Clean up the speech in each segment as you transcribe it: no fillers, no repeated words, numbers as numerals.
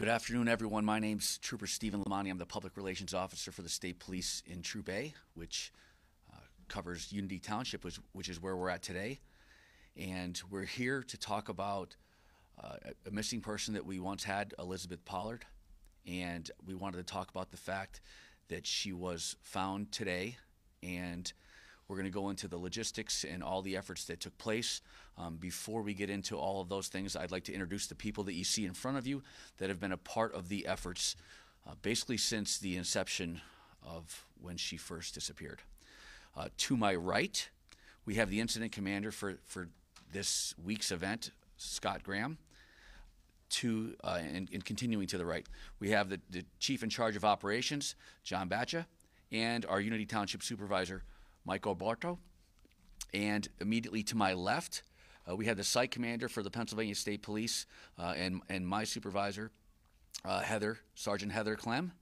Good afternoon, everyone. My name's Trooper Stephen Lamani. I'm the Public Relations Officer for the State Police in Troop A, which covers Unity Township, which is where we're at today. And we're here to talk about a missing person that we once had, Elizabeth Pollard. And we wanted to talk about the fact that she was found today, and we're going to go into the logistics and all the efforts that took place. Before we get into all of those things, I'd like to introduce the people that you see in front of you that have been a part of the efforts basically since the inception of when she first disappeared. To my right, we have the incident commander for this week's event, Scott Graham. And continuing to the right, we have the chief in charge of operations, John Batcha, and our Unity Township supervisor, Mike Alberto. And immediately to my left, we have the site commander for the Pennsylvania State Police and my supervisor, Sergeant Heather Clem.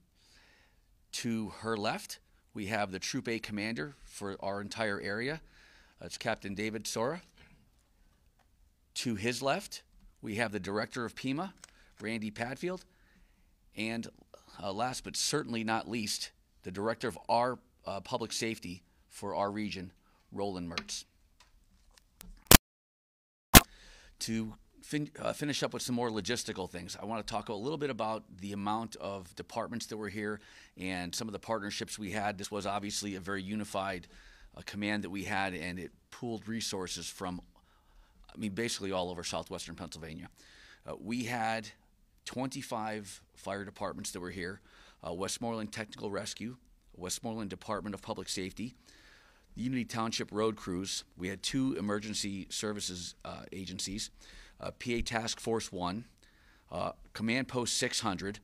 To her left, we have the Troop A commander for our entire area. It's Captain David Sora. To his left, we have the director of PEMA, Randy Padfield. And last but certainly not least, the director of our public safety for our region, Roland Mertz. To finish up with some more logistical things, I want to talk a little bit about the amount of departments that were here and some of the partnerships we had. This was obviously a very unified command that we had, and it pooled resources from, basically all over southwestern Pennsylvania. We had 25 fire departments that were here, Westmoreland Technical Rescue, Westmoreland Department of Public Safety, the Unity Township Road Crews. We had 2 emergency services agencies, PA Task Force 1, Command Post 600.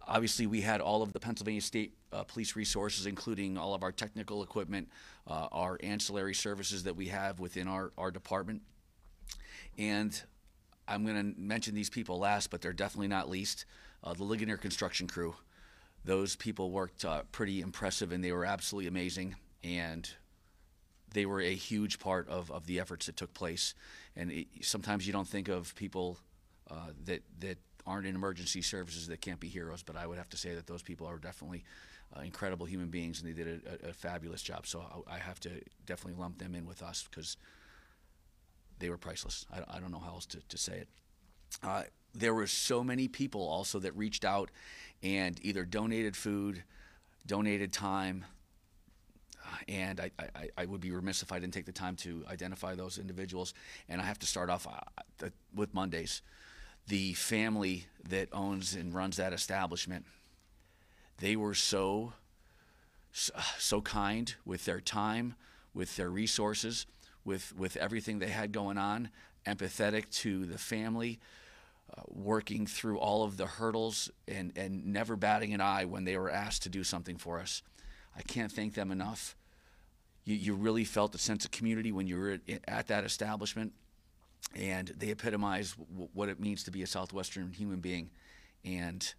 Obviously, we had all of the Pennsylvania State Police resources, including all of our technical equipment, our ancillary services that we have within our department. And I'm going to mention these people last, but they're definitely not least, the Ligonier construction crew. Those people worked pretty impressive, and they were absolutely amazing, and they were a huge part of the efforts that took place. And sometimes you don't think of people that aren't in emergency services that can't be heroes, but I would have to say that those people are definitely incredible human beings, and they did a fabulous job. So I have to definitely lump them in with us because they were priceless. I don't know how else to say it. There were so many people also that reached out and either donated food, donated time, and I would be remiss if I didn't take the time to identify those individuals. And I have to start off with Mondays. The family that owns and runs that establishment, they were so kind with their time, with their resources, with everything they had going on, empathetic to the family, working through all of the hurdles and never batting an eye when they were asked to do something for us. I can't thank them enough. You really felt a sense of community when you were at that establishment, and they epitomize what it means to be a Southwestern human being. And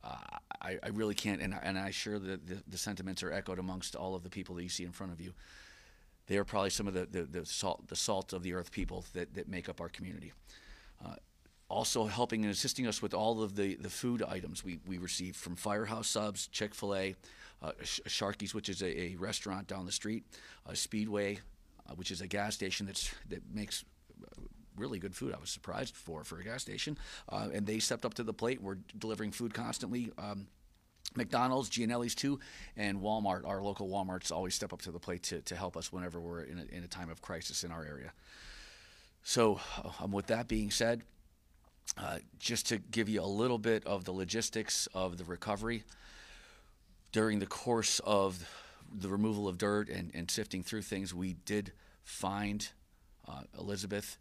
I really can't, and I'm sure that the sentiments are echoed amongst all of the people that you see in front of you. They are probably some of the salt of the earth people that make up our community. Also helping and assisting us with all of the food items we received from Firehouse Subs, Chick-fil-A, Sharky's, which is a restaurant down the street, Speedway, which is a gas station that makes really good food. I was surprised for a gas station, and they stepped up to the plate. We're delivering food constantly. McDonald's, Gianelli's too, and Walmart. Our local Walmarts always step up to the plate to help us whenever we're in a time of crisis in our area. So with that being said, just to give you a little bit of the logistics of the recovery, during the course of the removal of dirt and sifting through things, we did find Elizabeth.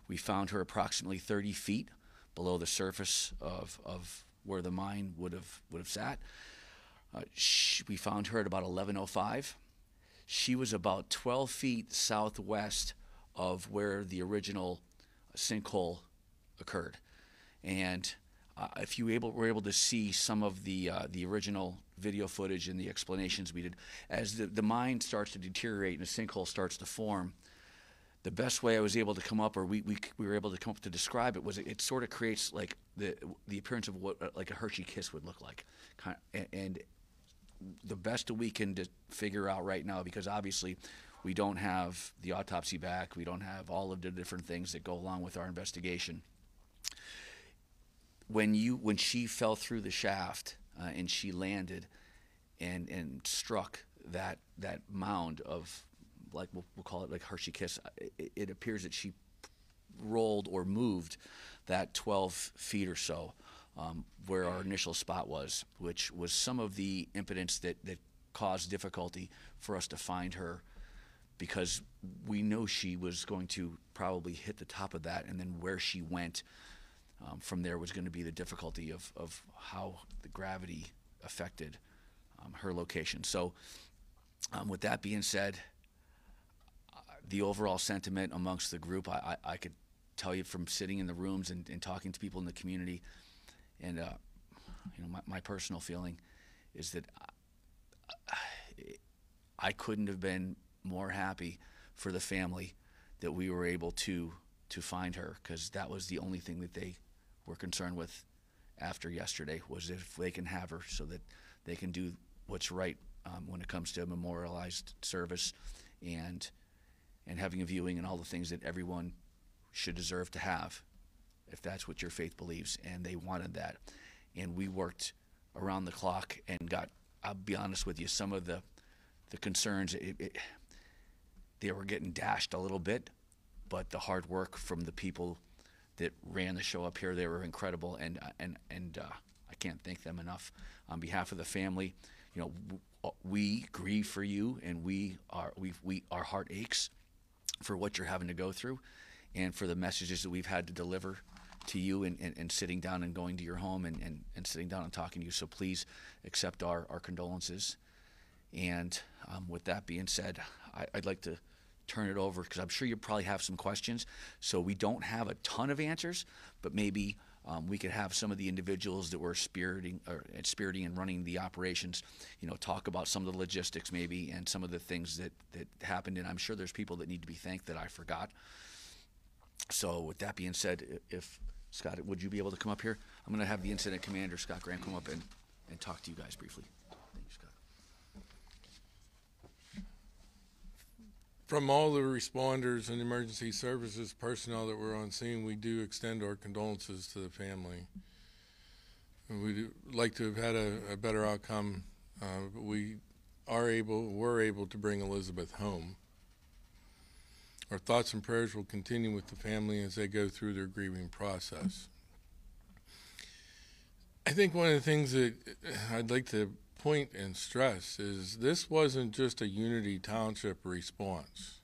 We found her approximately 30 feet below the surface of where the mine would have sat. We found her at about 11:05. She was about 12 feet southwest of where the original sinkhole occurred. And if you were able to see some of the original video footage and the explanations we did, as the mine starts to deteriorate and the sinkhole starts to form, the best way I was able to come up, or we were able to come up to describe it, was it sort of creates like the appearance of what like a Hershey kiss would look like, and the best that we can figure out right now, because obviously we don't have the autopsy back, we don't have all of the different things that go along with our investigation. When she fell through the shaft and she landed and struck that mound of, like we'll call it like Hershey kiss, it appears that she rolled or moved that 12 feet or so where our initial spot was, which was some of the impedance that caused difficulty for us to find her, because we know she was going to probably hit the top of that, and then where she went from there was going to be the difficulty of how the gravity affected her location. So with that being said, the overall sentiment amongst the group, I could tell you from sitting in the rooms and talking to people in the community, and my personal feeling is that I couldn't have been more happy for the family that we were able to find her, because that was the only thing that they were concerned with after yesterday, was if they can have her so that they can do what's right when it comes to a memorialized service and having a viewing and all the things that everyone should deserve to have, if that's what your faith believes. And they wanted that, and we worked around the clock and got, I'll be honest with you, some of the concerns, they were getting dashed a little bit, but the hard work from the people that ran the show up here, they were incredible, and I can't thank them enough. On behalf of the family, we grieve for you, and our heart aches for what you're having to go through, and for the messages that we've had to deliver to you, and sitting down and going to your home and sitting down and talking to you. So please accept our condolences. And with that being said, I'd like to turn it over, because I'm sure you probably have some questions. So we don't have a ton of answers, but maybe we could have some of the individuals that were spearheading and running the operations, talk about some of the logistics maybe, and some of the things that happened. And I'm sure there's people that need to be thanked that I forgot. So with that being said, if Scott, would you be able to come up here? I'm going to have the incident commander, Scott Graham, come up and talk to you guys briefly. Thank you, Scott. From all the responders and emergency services personnel that were on scene, we do extend our condolences to the family. We'd like to have had a better outcome, but were able to bring Elizabeth home. Our thoughts and prayers will continue with the family as they go through their grieving process. I think one of the things that I'd like to point and stress is this wasn't just a Unity Township response.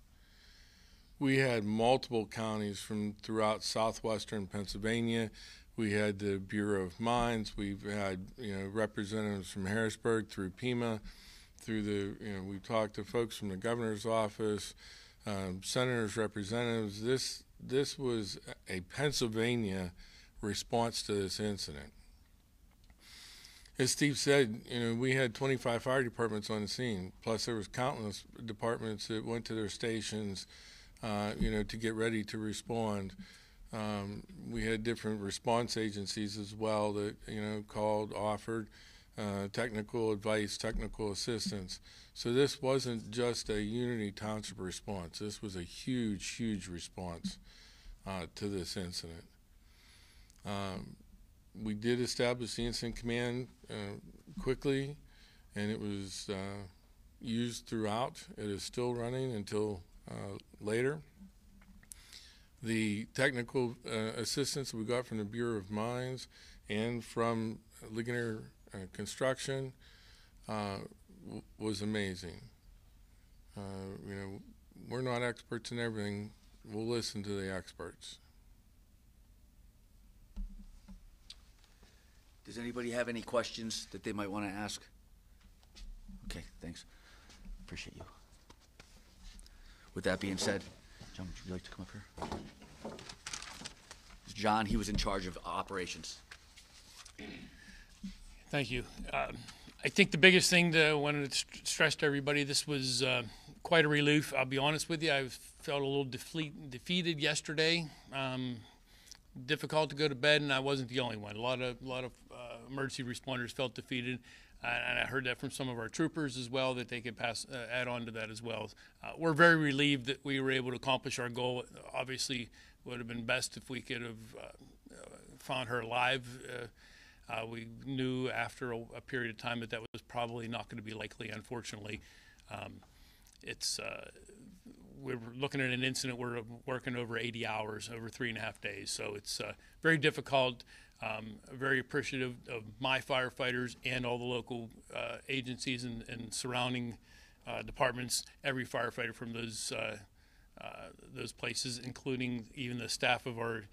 We had multiple counties from throughout southwestern Pennsylvania. We had the Bureau of Mines. We've had representatives from Harrisburg through Pima, through we talked to folks from the governor's office, senators, representatives. This was a Pennsylvania response to this incident. As Steve said, we had 25 fire departments on the scene, plus there was countless departments that went to their stations, to get ready to respond. We had different response agencies as well that, called, offered technical advice, technical assistance. So this wasn't just a Unity Township response. This was a huge, huge response to this incident. We did establish the incident command quickly, and it was used throughout. It is still running until later. The technical assistance we got from the Bureau of Mines and from Ligonier Construction was amazing. We're not experts in everything. We'll listen to the experts. Does anybody have any questions that they might want to ask? Okay, thanks. Appreciate you. With that being said, John, would you like to come up here? John, he was in charge of operations. Thank you. I think the biggest thing that I wanted to stress to everybody, this was quite a relief. I'll be honest with you, I felt a little defeated yesterday. Difficult to go to bed, and I wasn't the only one. A lot of emergency responders felt defeated, and I heard that from some of our troopers as well, that they could add on to that as well. We're very relieved that we were able to accomplish our goal. Obviously, it would have been best if we could have found her alive. We knew after a period of time that that was probably not going to be likely, unfortunately. We're looking at an incident. We're working over 80 hours, over 3.5 days. So it's very difficult. Very appreciative of my firefighters and all the local agencies and surrounding departments. Every firefighter from those places, including even the staff of our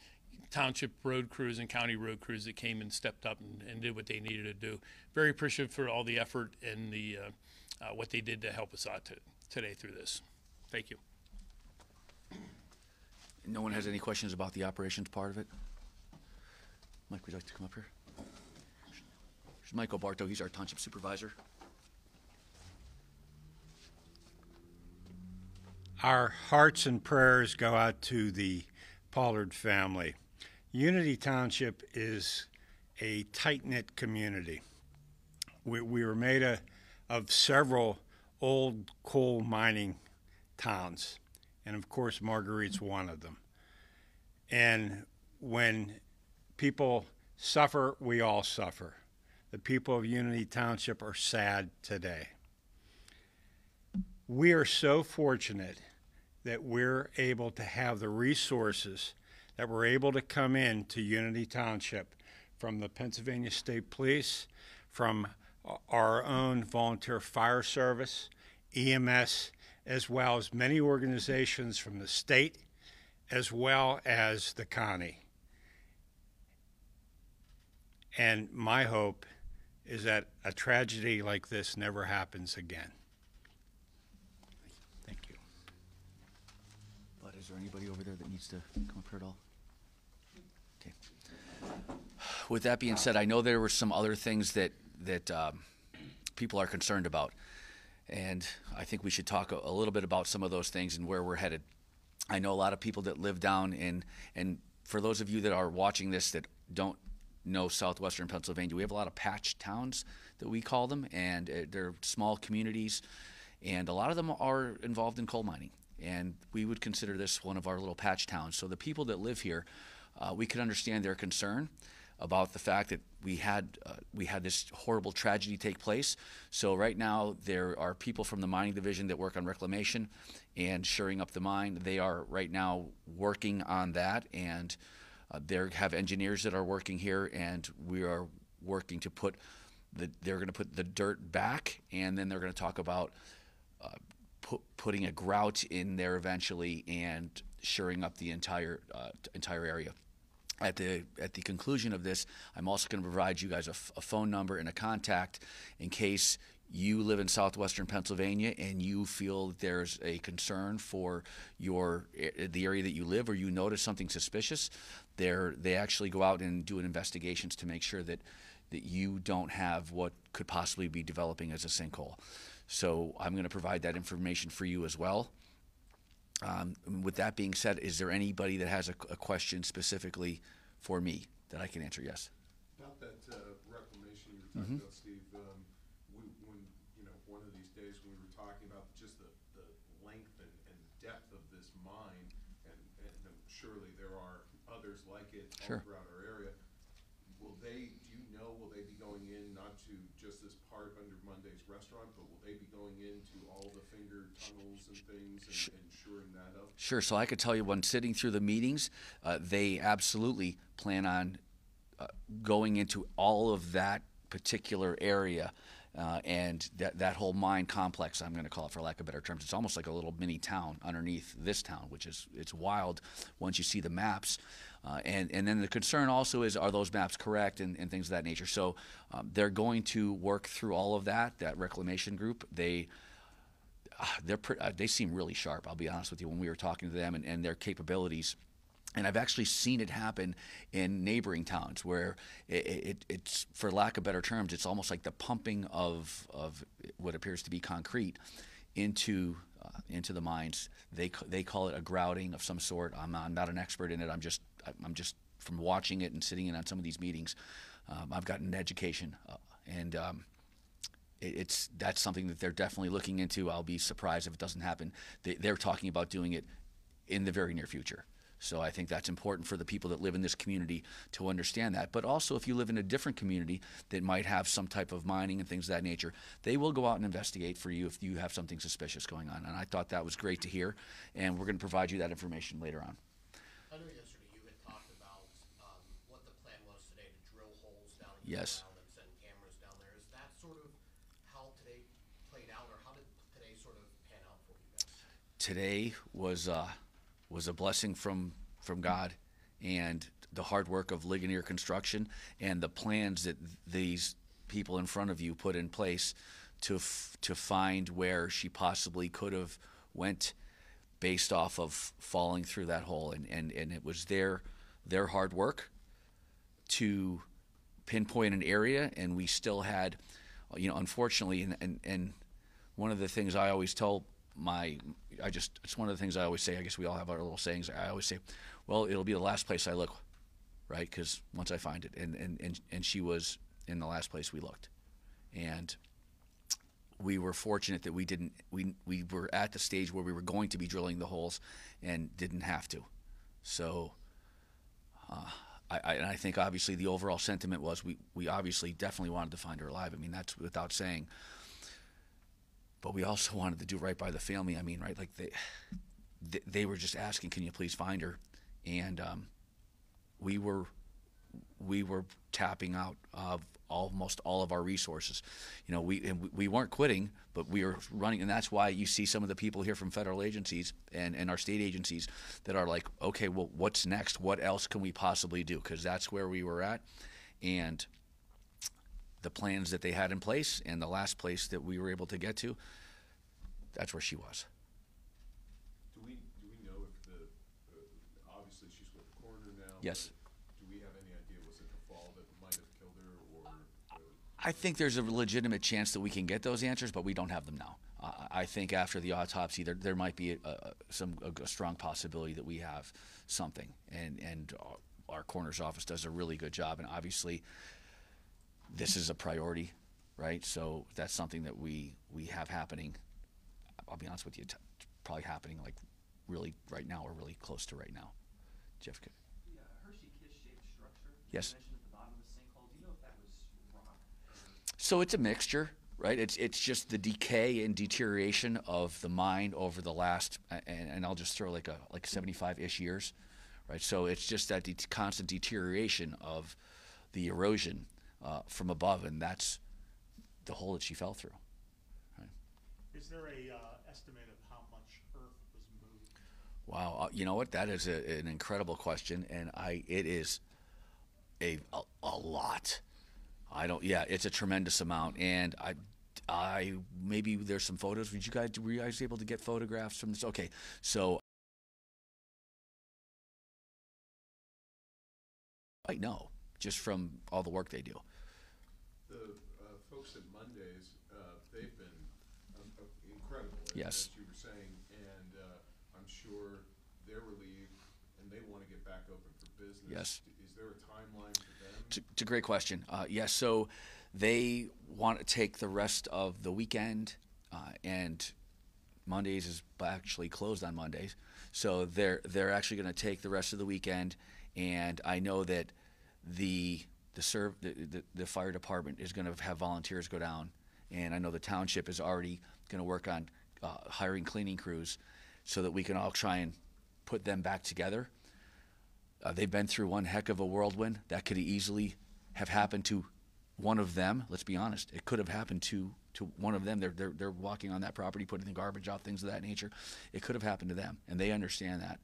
township road crews and county road crews that came and stepped up and did what they needed to do. Very appreciative for all the effort and the what they did to help us out today through this. Thank you. No one has any questions about the operations part of it? Mike, would you like to come up here? There's Michael Bartow, he's our township supervisor. Our hearts and prayers go out to the Pollard family. Unity Township is a tight-knit community. We were made of several old coal mining towns, and of course Marguerite's one of them. And when people suffer, we all suffer. The people of Unity Township are sad today. We are so fortunate that we're able to have the resources that we're able to come in to Unity Township from the Pennsylvania State Police, from our own volunteer fire service, EMS, as well as many organizations from the state, as well as the county. And my hope is that a tragedy like this never happens again. Thank you. But is there anybody over there that needs to come up here at all? Okay. With that being said, I know there were some other things that people are concerned about, and I think we should talk a little bit about some of those things and where we're headed. I know a lot of people that live down in, and for those of you that are watching this that don't know southwestern Pennsylvania, we have a lot of patch towns that we call them, and they're small communities, and a lot of them are involved in coal mining, and we would consider this one of our little patch towns. So the people that live here, we could understand their concern about the fact that we had this horrible tragedy take place. So right now there are people from the mining division that work on reclamation and shoring up the mine. They are right now working on that, and they have engineers that are working here, and we are working to they're going to put the dirt back, and then they're going to talk about putting a grout in there eventually and shoring up the entire area. At the conclusion of this, I'm also going to provide you guys a phone number and a contact in case you live in southwestern Pennsylvania and you feel that there's a concern for the area that you live, or you notice something suspicious. They actually go out and do investigations to make sure that you don't have what could possibly be developing as a sinkhole. So I'm going to provide that information for you as well. With that being said, is there anybody that has a question specifically for me that I can answer? Yes. About that reclamation you were talking about, Steve, one of these days we were talking about just the length and depth of this mine, and surely there are others like it all throughout our area. Will they be going in not to just this part under Monday's restaurant, but will they be going into all the finger tunnels and things and shoring that up? Sure. So I could tell you, when sitting through the meetings, they absolutely plan on going into all of that particular area and that whole mine complex, I'm going to call it for lack of better terms. It's almost like a little mini town underneath this town, which is it's wild once you see the maps. And then the concern also is, are those maps correct and things of that nature. So they're going to work through all of that reclamation group. They seem really sharp, I'll be honest with you, when we were talking to them, and their capabilities And I've actually seen it happen in neighboring towns where it's, for lack of better terms, it's almost like the pumping of what appears to be concrete into the mines. They call it a grouting of some sort. I'm not an expert in it. I'm just from watching it and sitting in on some of these meetings. I've gotten an education, and that's something that they're definitely looking into. I'll be surprised if it doesn't happen. They're talking about doing it in the very near future. So I think that's important for the people that live in this community to understand that. But also, if you live in a different community that might have some type of mining and things of that nature, they will go out and investigate for you if you have something suspicious going on. And I thought that was great to hear, and we're going to provide you that information later on. I know yesterday you had talked about what the plan was today to drill holes down in the Yes. ground and send cameras down there. Is that sort of how today played out, or how did today sort of pan out for you guys? Today was a blessing from God, and the hard work of Ligonier Construction and the plans that these people in front of you put in place to find where she possibly could have went based off of falling through that hole, and it was their hard work to pinpoint an area, and we still had, unfortunately, and one of the things I always tell it's one of the things I always say. I guess we all have our little sayings. I always say, well, it'll be the last place I look, right? Because once I find it, and she was in the last place we looked, and we were fortunate that we were at the stage where we were going to be drilling the holes and didn't have to. So I think obviously the overall sentiment was we obviously definitely wanted to find her alive. I mean, that's without saying. But we also wanted to do right by the family. I mean, right, like they were just asking, can you please find her? And we were tapping out of almost all of our resources. We weren't quitting, but we were running, and that's why you see some of the people here from federal agencies and our state agencies that are like, okay, well, what's next? What else can we possibly do? Because that's where we were at, and the plans that they had in place, and the last place that we were able to get to, that's where she was. Do we know if obviously she's with the coroner now? Yes. Do we have any idea, was it the fall that might have killed her, or? I think there's a legitimate chance that we can get those answers, but we don't have them now. I think after the autopsy, there might be a strong possibility that we have something, and our coroner's office does a really good job, and obviously this is a priority, right? So that's something that we have happening. I'll be honest with you, it's probably happening like really right now, or really close to right now. Jeff could. The Hershey kiss-shaped structure Yes. you mentioned at the bottom of the sinkhole, do you know if that was rock? So it's a mixture, right? It's just the decay and deterioration of the mine over the last, and I'll just throw like 75-ish years, right? So it's just that constant deterioration of the erosion from above, and that's the hole that she fell through. Right? Is there a estimate of how much earth was moved? Wow, you know what? That is an incredible question, and it is a lot. It's a tremendous amount, and I maybe there's some photos. Were you guys able to get photographs from this? Okay, so I know just from all the work they do. The folks at Mondays, they've been incredible, Yes. as you were saying, and I'm sure they're relieved, and they want to get back open for business. Yes. Is there a timeline for them? It's a great question. Yes, so they want to take the rest of the weekend, and Mondays is actually closed on Mondays, so they're actually going to take the rest of the weekend, and I know that the fire department is going to have volunteers go down, and I know the township is already going to work on hiring cleaning crews so that we can all try and put them back together. They've been through one heck of a whirlwind. That could easily have happened to one of them. Let's be honest. It could have happened to one of them. They're walking on that property, putting the garbage out, things of that nature. It could have happened to them, and they understand that.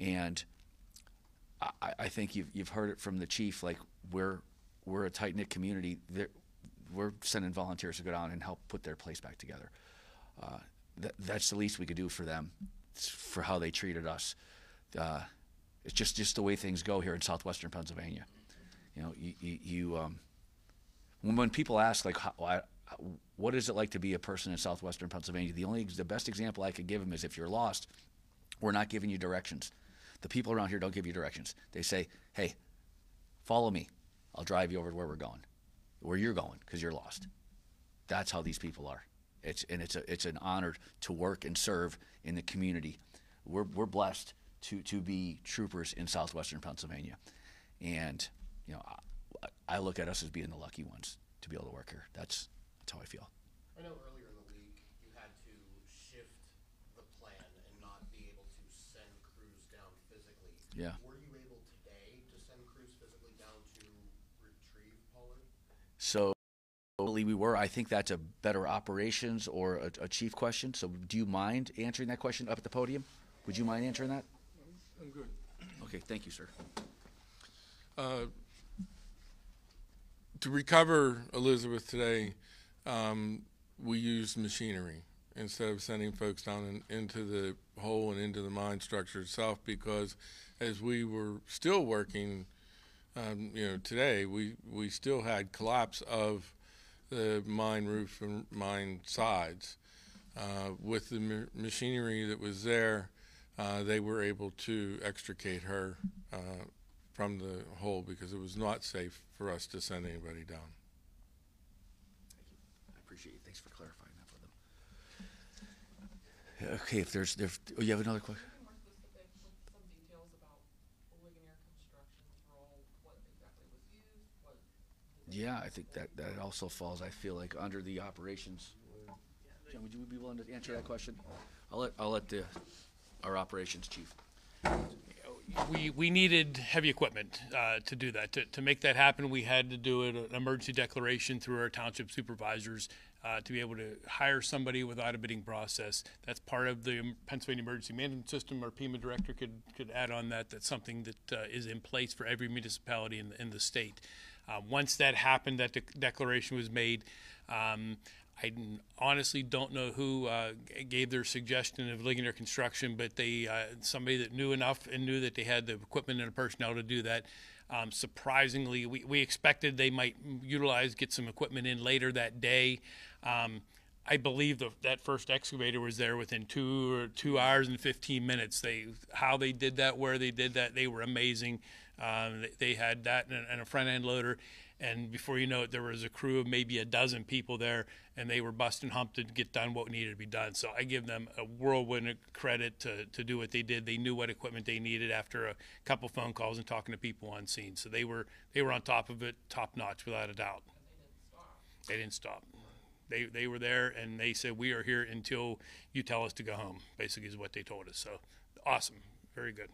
And I think you've heard it from the chief. Like we're a tight-knit community. We're sending volunteers to go down and help put their place back together. That's the least we could do for them, for how they treated us. It's just the way things go here in southwestern Pennsylvania. You know, when people ask like, what is it like to be a person in southwestern Pennsylvania? The best example I could give them is if you're lost, we're not giving you directions. The people around here don't give you directions. They say, hey, follow me. I'll drive you over to where we're going, where you're going, because you're lost. That's how these people are. It's an honor to work and serve in the community. We're blessed to be troopers in southwestern Pennsylvania, and you know, I look at us as being the lucky ones to be able to work here. That's how I feel. I know earlier in the week you had to shift the plan and not be able to send crews down physically. Yeah. Were you able today to send crews physically down to retrieve Pollard? So we were. I think that's a better operations or a chief question. So do you mind answering that question up at the podium? Would you mind answering that? I'm good. Okay, thank you, sir. To recover Elizabeth today, we used machinery instead of sending folks down into the hole and into the mine structure itself, because as we were still working, you know, today, we still had collapse of the mine roof and mine sides. With the machinery that was there, they were able to extricate her from the hole because it was not safe for us to send anybody down. I appreciate it. Thanks for clarifying that for them. Okay, if you have another question? More specific with some details about Ligonier Construction's role, what exactly was used, Yeah, I think that also falls, I feel like, under the operations. John, would you be willing to answer that question? I'll let our operations chief. We needed heavy equipment to do that. To make that happen, we had to do an emergency declaration through our township supervisors to be able to hire somebody without a bidding process. That's part of the Pennsylvania Emergency Management System. Our PEMA director could add on that. That's something that is in place for every municipality in the state. Once that happened, that declaration was made, I honestly don't know who gave their suggestion of Ligonier Construction, but they somebody that knew enough and knew that they had the equipment and the personnel to do that. Surprisingly, we expected they might get some equipment in later that day. I believe that first excavator was there within 2 hours and 15 minutes. How they did that, where they did that, they were amazing. They had that and a front end loader. And before you know it, there was a crew of maybe a dozen people there, and they were busting hump to get done what needed to be done. So I give them a whirlwind of credit to do what they did. They knew what equipment they needed after a couple phone calls and talking to people on scene. So they were on top of it, top notch, without a doubt. They didn't stop. They were there, and they said, we are here until you tell us to go home, basically is what they told us. So awesome, very good.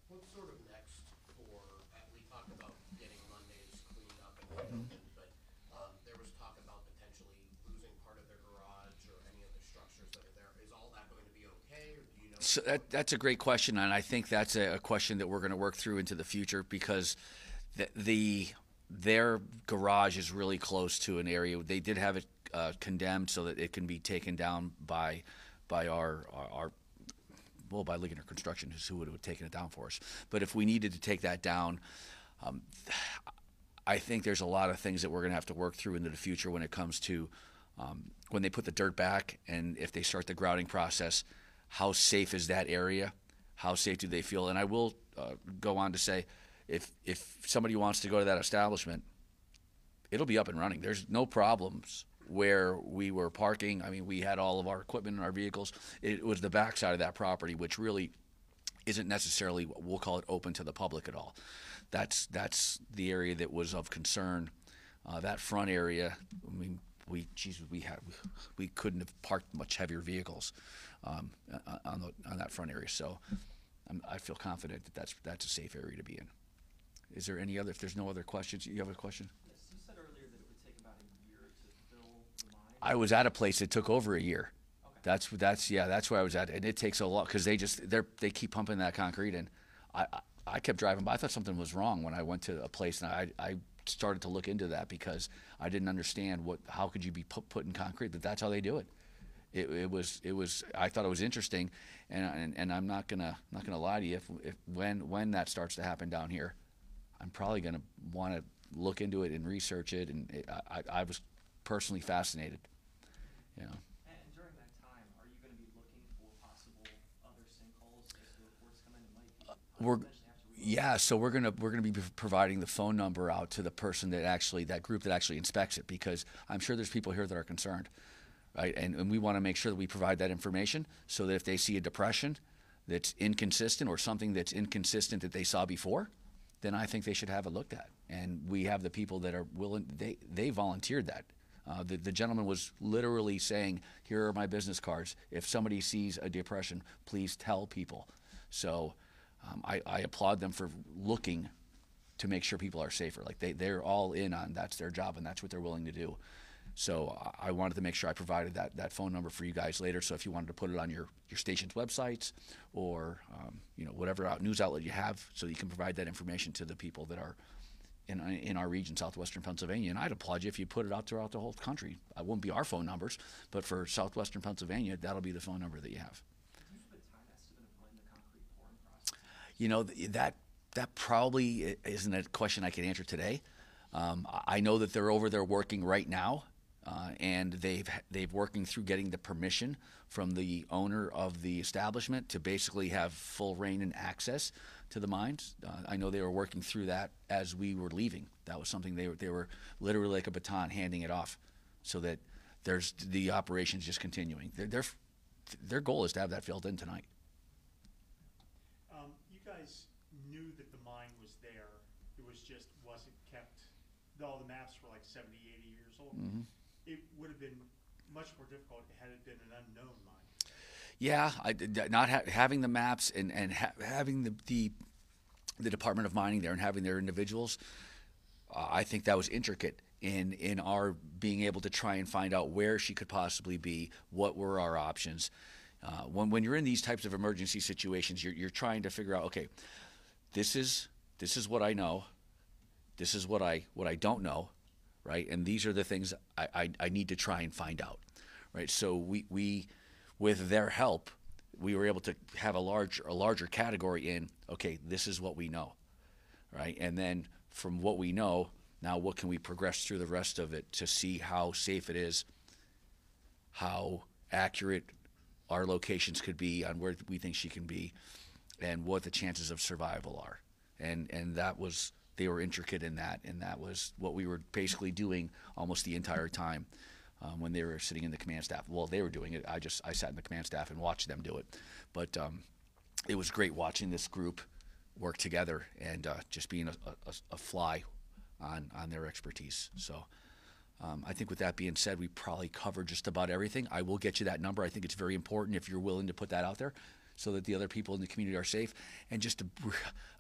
What's sort of next for, we talked about getting Mondays cleaned up and reopened, but there was talk about potentially losing part of their garage or any of the structures that are there. Is all that going to be okay, or do you know? So that's a great question, and I think that's a question that we're going to work through into the future, because their garage is really close to an area. They did have it condemned so that it can be taken down by Ligonier Construction, who would have taken it down for us. But if we needed to take that down, I think there's a lot of things that we're going to have to work through into the future when it comes to when they put the dirt back and if they start the grouting process. How safe is that area? How safe do they feel? And I will go on to say, if somebody wants to go to that establishment, it'll be up and running. There's no problems where we were parking. I mean, we had all of our equipment in our vehicles. It was the backside of that property, which really isn't necessarily, we'll call it, open to the public at all. That's the area that was of concern. That front area, I mean, we couldn't have parked much heavier vehicles on that front area. So I feel confident that that's a safe area to be in. Is there any other? If there's no other questions, you have a question? Yes, you said earlier that it would take about a year to fill the mine. I was at a place that took over a year. Okay. That's where I was at, and it takes a lot because they keep pumping that concrete in. I kept driving by. I thought something was wrong when I went to a place, and I started to look into that because I didn't understand how could you be putting concrete, but that's how they do it. it was I thought it was interesting, and I'm not gonna lie to you. If when that starts to happen down here, I'm probably gonna want to look into it and research it, and I was personally fascinated. You know. And during that time, are you going to be looking for possible other sinkholes as the reports come in? It might be We're eventually have to Yeah, so we're gonna be providing the phone number out to the person that group that actually inspects it, because I'm sure there's people here that are concerned, right? And we want to make sure that we provide that information so that if they see a depression that's inconsistent or something that's inconsistent that they saw before, then I think they should have it looked at. And we have the people that are willing. They volunteered that. The gentleman was literally saying, "Here are my business cards. If somebody sees a depression, please tell people." So. I applaud them for looking to make sure people are safer. Like they're all in on that's their job and that's what they're willing to do. So I wanted to make sure I provided that phone number for you guys later. So if you wanted to put it on your station's websites or whatever news outlet you have, so you can provide that information to the people that are in our region, southwestern Pennsylvania. And I'd applaud you if you put it out throughout the whole country. It won't be our phone numbers, but for southwestern Pennsylvania, that'll be the phone number that you have. That probably isn't a question I can answer today. I know that they're over there working right now, and they've working through getting the permission from the owner of the establishment to basically have full reign and access to the mines. I know they were working through that as we were leaving. That was something they were literally like a baton handing it off, so that there's the operations just continuing. Their goal is to have that filled in tonight. You guys knew that the mine was there. It wasn't kept. All the maps were like 70, 80 years old. Mm-hmm. It would have been much more difficult had it been an unknown mine. Yeah, not having the maps and having the Department of Mining there and having their individuals, I think that was intricate in our being able to try and find out where she could possibly be, what were our options. When you're in these types of emergency situations, you're trying to figure out, okay, this is what I know, this is what I don't know, right? And these are the things I need to try and find out, right? So we with their help, we were able to have a larger category in, okay, this is what we know, right? And then from what we know, now what can we progress through the rest of it to see how safe it is, how accurate our locations could be on where we think she can be, and what the chances of survival are. And they were intricate in that, and that was what we were basically doing almost the entire time when they were sitting in the command staff. Well, they were doing it. I sat in the command staff and watched them do it. But it was great watching this group work together and just being a fly on their expertise. So I think with that being said, we probably covered just about everything. I will get you that number. I think it's very important if you're willing to put that out there so that the other people in the community are safe. And just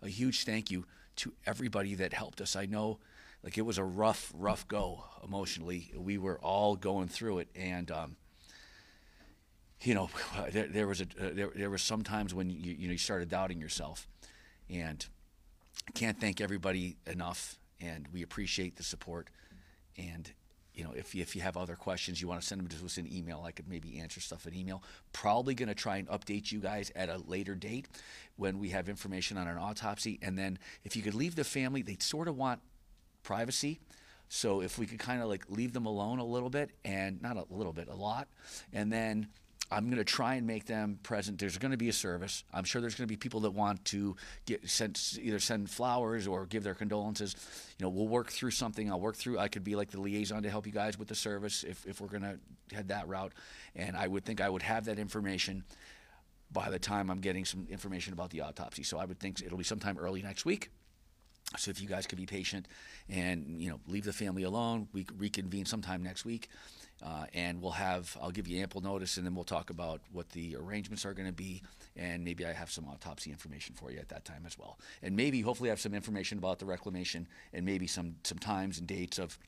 a huge thank you to everybody that helped us. I know like it was a rough go emotionally. We were all going through it. And, there was some times when you started doubting yourself. And I can't thank everybody enough. And we appreciate the support. And if you have other questions, you want to send them to us in email, I could maybe answer stuff in email. Probably going to try and update you guys at a later date when we have information on an autopsy. And then if you could leave the family, they sort of want privacy. So if we could kind of like leave them alone a little bit, and not a little bit, a lot. And then I'm going to try and make them present. There's going to be a service. I'm sure there's going to be people that want to either send flowers or give their condolences. We'll work through something. I could be like the liaison to help you guys with the service if we're going to head that route. And I would think I would have that information by the time I'm getting some information about the autopsy. So I would think it'll be sometime early next week. So if you guys could be patient and leave the family alone, we reconvene sometime next week. And I'll give you ample notice, and then we'll talk about what the arrangements are going to be, and maybe I have some autopsy information for you at that time as well. And maybe, hopefully, I have some information about the reclamation, and maybe some times and dates of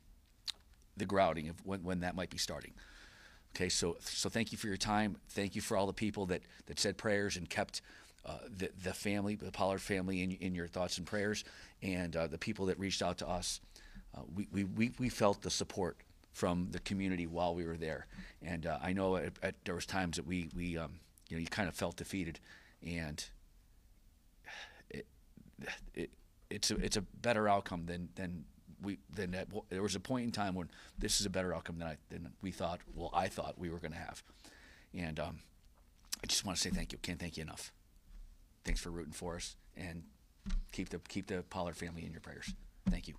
the grouting of when that might be starting. Okay, so thank you for your time. Thank you for all the people that said prayers and kept the family, the Pollard family, in your thoughts and prayers, and the people that reached out to us. We felt the support from the community while we were there. And I know there was times that we you know, you kind of felt defeated, and it's a better outcome than that. There was a point in time when this is a better outcome than we thought. Well, I thought we were going to have, and I just want to say thank you. Can't thank you enough. Thanks for rooting for us, and keep the Pollard family in your prayers. Thank you.